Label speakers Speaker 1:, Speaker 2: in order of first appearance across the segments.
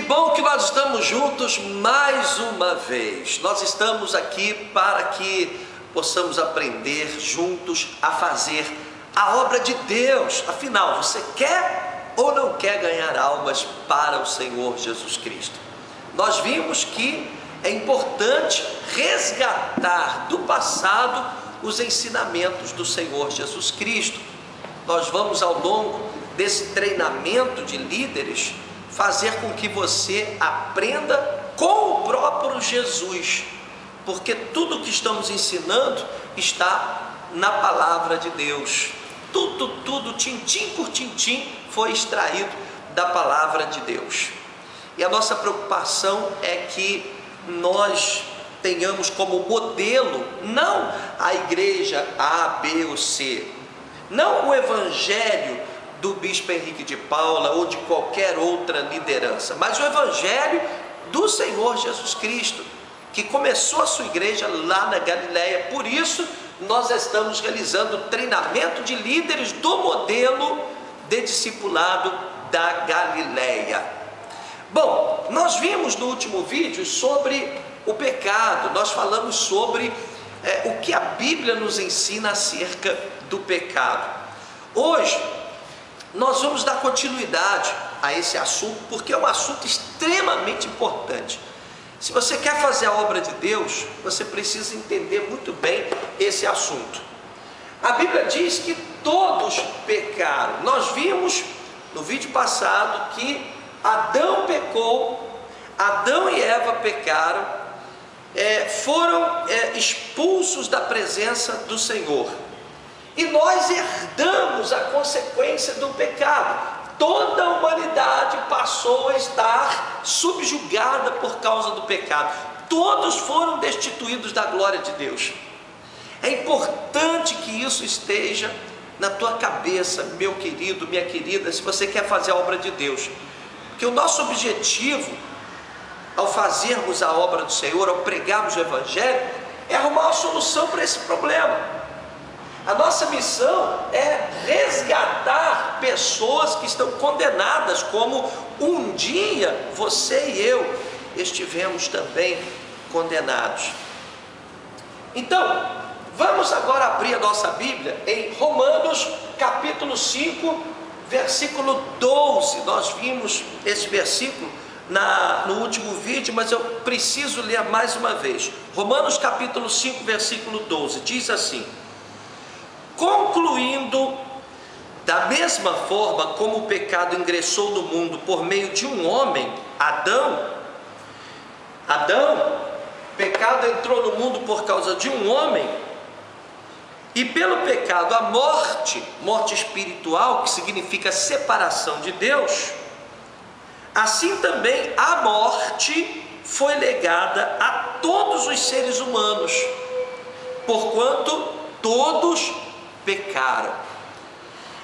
Speaker 1: bom que nós estamos juntos mais uma vez. Nós estamos aqui para que possamos aprender juntos a fazer a obra de Deus. Afinal, você quer ou não quer ganhar almas para o Senhor Jesus Cristo? Nós vimos que é importante resgatar do passado os ensinamentos do Senhor Jesus Cristo. Nós vamos, ao longo desse treinamento de líderes, fazer com que você aprenda com o próprio Jesus, porque tudo que estamos ensinando está na palavra de Deus. Tudo, tintim por tintim, foi extraído da palavra de Deus. E a nossa preocupação é que nós tenhamos como modelo não a igreja A, B ou C, não o evangelho do bispo Henrique de Paula ou de qualquer outra liderança, mas o evangelho do Senhor Jesus Cristo, que começou a sua igreja lá na Galileia. Por isso nós estamos realizando o treinamento de líderes do modelo de discipulado da Galileia. Bom, nós vimos no último vídeo sobre o pecado, nós falamos sobre o que a Bíblia nos ensina acerca do pecado. Hoje nós vamos dar continuidade a esse assunto, porque é um assunto extremamente importante. Se você quer fazer a obra de Deus, você precisa entender muito bem esse assunto. A Bíblia diz que todos pecaram. Nós vimos no vídeo passado que Adão pecou, Adão e Eva pecaram, foram expulsos da presença do Senhor. E nós herdamos a consequência do pecado. Toda a humanidade passou a estar subjugada por causa do pecado. Todos foram destituídos da glória de Deus. É importante que isso esteja na tua cabeça, meu querido, minha querida, se você quer fazer a obra de Deus. Porque o nosso objetivo, ao fazermos a obra do Senhor, ao pregarmos o Evangelho, é arrumar uma solução para esse problema. A nossa missão é resgatar pessoas que estão condenadas, como um dia você e eu estivemos também condenados. Então, vamos agora abrir a nossa Bíblia em Romanos capítulo 5, versículo 12. Nós vimos esse versículo no último vídeo, mas eu preciso ler mais uma vez. Romanos capítulo 5, versículo 12, diz assim: concluindo, da mesma forma como o pecado ingressou no mundo por meio de um homem, Adão, o pecado entrou no mundo por causa de um homem, e pelo pecado a morte espiritual, que significa separação de Deus, assim também a morte foi legada a todos os seres humanos, porquanto todos pecaram.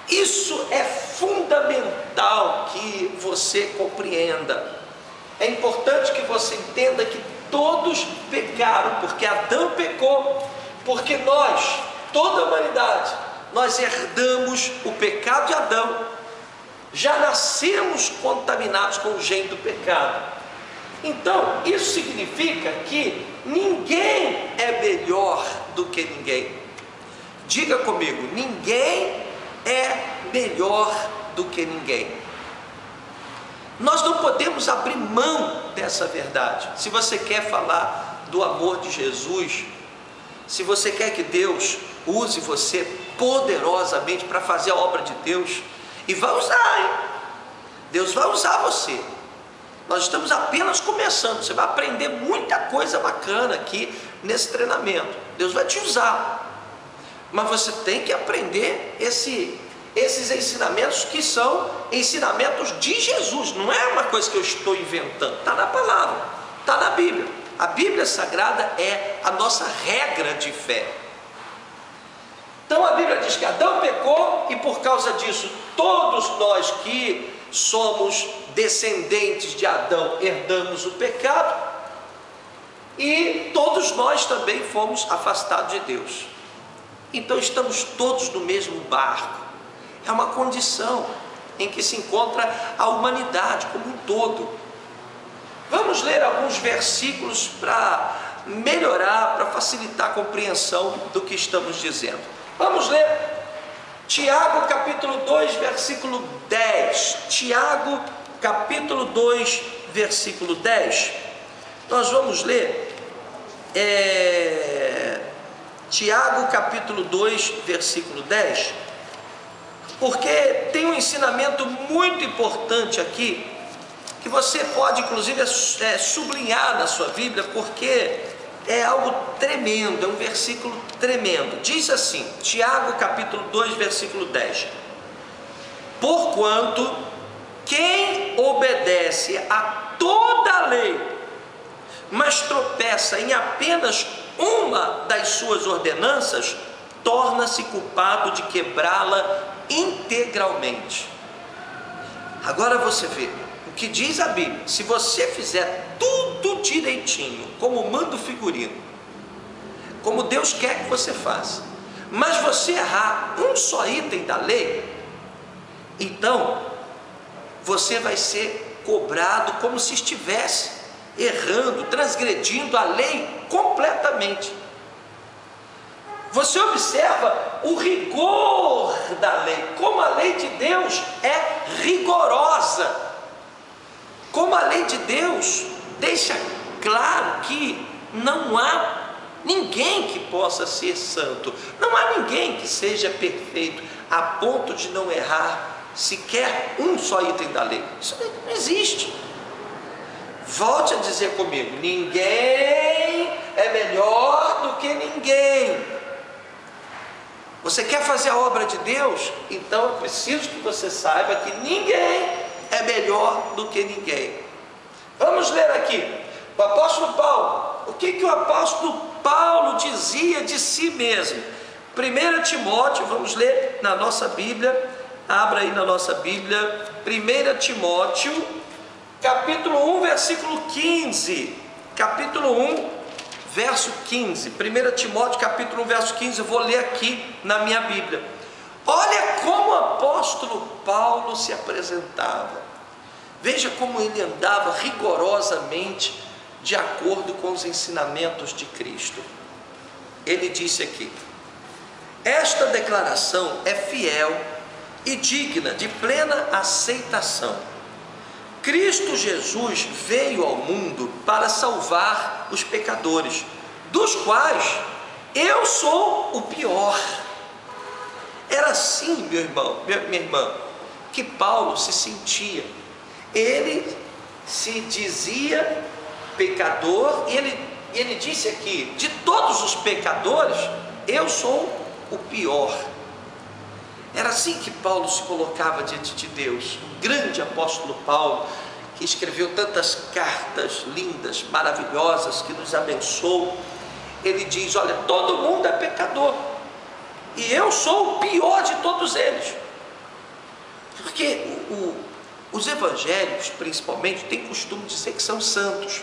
Speaker 1: Isso é fundamental que você compreenda. É importante que você entenda que todos pecaram, porque Adão pecou, porque nós, toda a humanidade, nós herdamos o pecado de Adão, já nascemos contaminados com o gene do pecado. Então, isso significa que ninguém é melhor do que ninguém. Diga comigo, ninguém é melhor do que ninguém. Nós não podemos abrir mão dessa verdade. Se você quer falar do amor de Jesus, se você quer que Deus use você poderosamente para fazer a obra de Deus, e vai usar, hein? Deus vai usar você. Nós estamos apenas começando. Você vai aprender muita coisa bacana aqui nesse treinamento. Deus vai te usar. Mas você tem que aprender esses ensinamentos, que são ensinamentos de Jesus. Não é uma coisa que eu estou inventando. Está na palavra, está na Bíblia. A Bíblia Sagrada é a nossa regra de fé. Então a Bíblia diz que Adão pecou, e por causa disso todos nós que somos descendentes de Adão herdamos o pecado, e todos nós também fomos afastados de Deus. Então estamos todos no mesmo barco. É uma condição em que se encontra a humanidade como um todo. vamos ler alguns versículos para melhorar, para facilitar a compreensão do que estamos dizendo. Vamos ler Tiago capítulo 2, versículo 10. Tiago capítulo 2, versículo 10. Nós vamos ler Tiago capítulo 2, versículo 10, porque tem um ensinamento muito importante aqui, que você pode inclusive sublinhar na sua Bíblia, porque é algo tremendo, é um versículo tremendo. Diz assim, Tiago capítulo 2, versículo 10: porquanto quem obedece a toda a lei, mas tropeça em apenas uma das suas ordenanças, torna-se culpado de quebrá-la integralmente. Agora você vê o que diz a Bíblia: se você fizer tudo direitinho, como manda o figurino, como Deus quer que você faça, mas você errar um só item da lei, então você vai ser cobrado como se estivesse errando, transgredindo a lei completamente. Você observa o rigor da lei, como a lei de Deus é rigorosa, como a lei de Deus deixa claro que não há ninguém que possa ser santo, não há ninguém que seja perfeito a ponto de não errar sequer um só item da lei. Isso não existe. Volte a dizer comigo: ninguém é melhor do que ninguém. Você quer fazer a obra de Deus? Então é preciso que você saiba que ninguém é melhor do que ninguém. Vamos ler aqui o apóstolo Paulo. O que o apóstolo Paulo dizia de si mesmo? 1 Timóteo, vamos ler na nossa Bíblia. Abra aí na nossa Bíblia, 1 Timóteo capítulo 1, versículo 15. Capítulo 1, verso 15. 1 Timóteo capítulo 1, verso 15. Eu vou ler aqui na minha Bíblia. Olha como o apóstolo Paulo se apresentava. Veja como ele andava rigorosamente de acordo com os ensinamentos de Cristo. Ele disse aqui: esta declaração é fiel e digna de plena aceitação. Cristo Jesus veio ao mundo para salvar os pecadores, dos quais eu sou o pior. Era assim, meu irmão, minha irmã, que Paulo se sentia. Ele se dizia pecador, e ele disse aqui: de todos os pecadores, eu sou o pior. Era assim que Paulo se colocava diante de Deus. O grande apóstolo Paulo, que escreveu tantas cartas lindas, maravilhosas, que nos abençoou, ele diz: olha, todo mundo é pecador, e eu sou o pior de todos eles. Porque os evangélicos, principalmente, têm costume de dizer que são santos.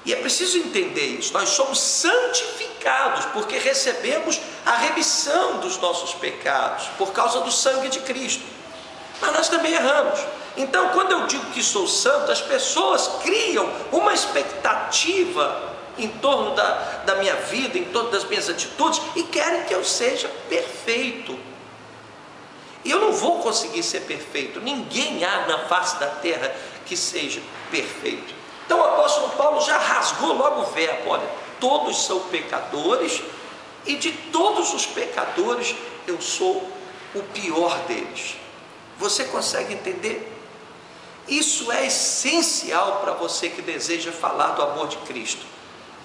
Speaker 1: E é preciso entender isso. Nós somos santificados porque recebemos a remissão dos nossos pecados por causa do sangue de Cristo. Mas nós também erramos. Então, quando eu digo que sou santo, as pessoas criam uma expectativa em torno da minha vida, em torno das minhas atitudes, e querem que eu seja perfeito. E eu não vou conseguir ser perfeito. Ninguém há na face da terra que seja perfeito. Então o apóstolo Paulo já rasgou logo o verbo: olha, todos são pecadores, e de todos os pecadores eu sou o pior deles. Você consegue entender? Isso é essencial para você que deseja falar do amor de Cristo.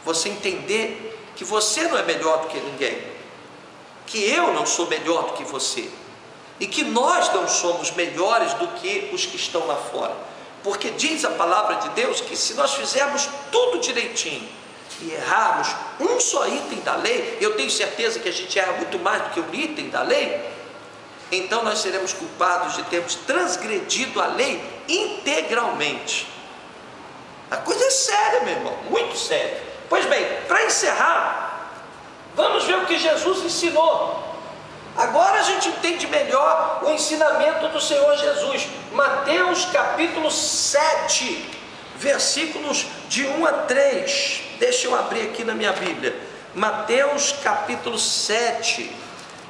Speaker 1: Você entender que você não é melhor do que ninguém, que eu não sou melhor do que você, e que nós não somos melhores do que os que estão lá fora. Porque diz a palavra de Deus que se nós fizermos tudo direitinho e errarmos um só item da lei, eu tenho certeza que a gente erra muito mais do que um item da lei, então nós seremos culpados de termos transgredido a lei integralmente. A coisa é séria, meu irmão, muito séria. Pois bem, para encerrar, vamos ver o que Jesus ensinou. Agora a gente entende melhor o ensinamento do Senhor Jesus. Mateus capítulo 7, versículos de 1 a 3. Deixa eu abrir aqui na minha Bíblia. Mateus capítulo 7.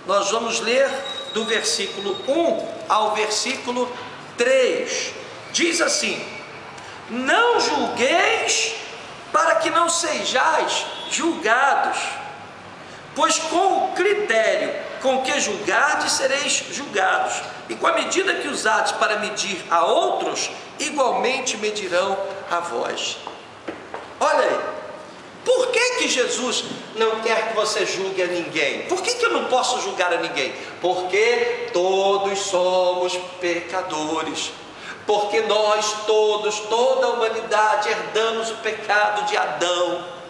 Speaker 1: Nós vamos ler do versículo 1 ao versículo 3. Diz assim: não julgueis para que não sejais julgados, pois com o critério com que julgardes sereis julgados, e com a medida que usardes para medir a outros, igualmente medirão a vós. Olha aí, por que Jesus não quer que você julgue a ninguém? Por que eu não posso julgar a ninguém? Porque todos somos pecadores, porque nós todos, toda a humanidade, herdamos o pecado de Adão.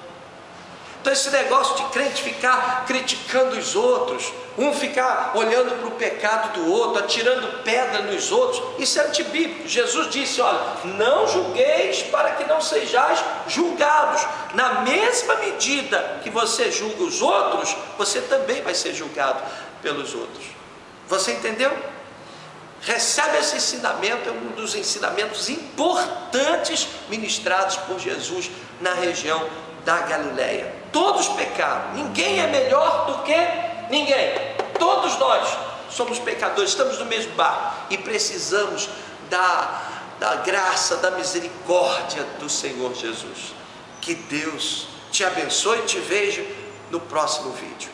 Speaker 1: Então esse negócio de crente ficar criticando os outros, um ficar olhando para o pecado do outro, atirando pedra nos outros, isso é antibíblico. Jesus disse: olha, não julgueis para que não sejais julgados. Na mesma medida que você julga os outros, você também vai ser julgado pelos outros. Você entendeu? Recebe esse ensinamento, é um dos ensinamentos importantes ministrados por Jesus na região da Galileia. Todos pecaram, ninguém é melhor do que ninguém, todos nós somos pecadores, estamos no mesmo barco e precisamos da graça, da misericórdia do Senhor Jesus. Que Deus te abençoe e te vejo no próximo vídeo.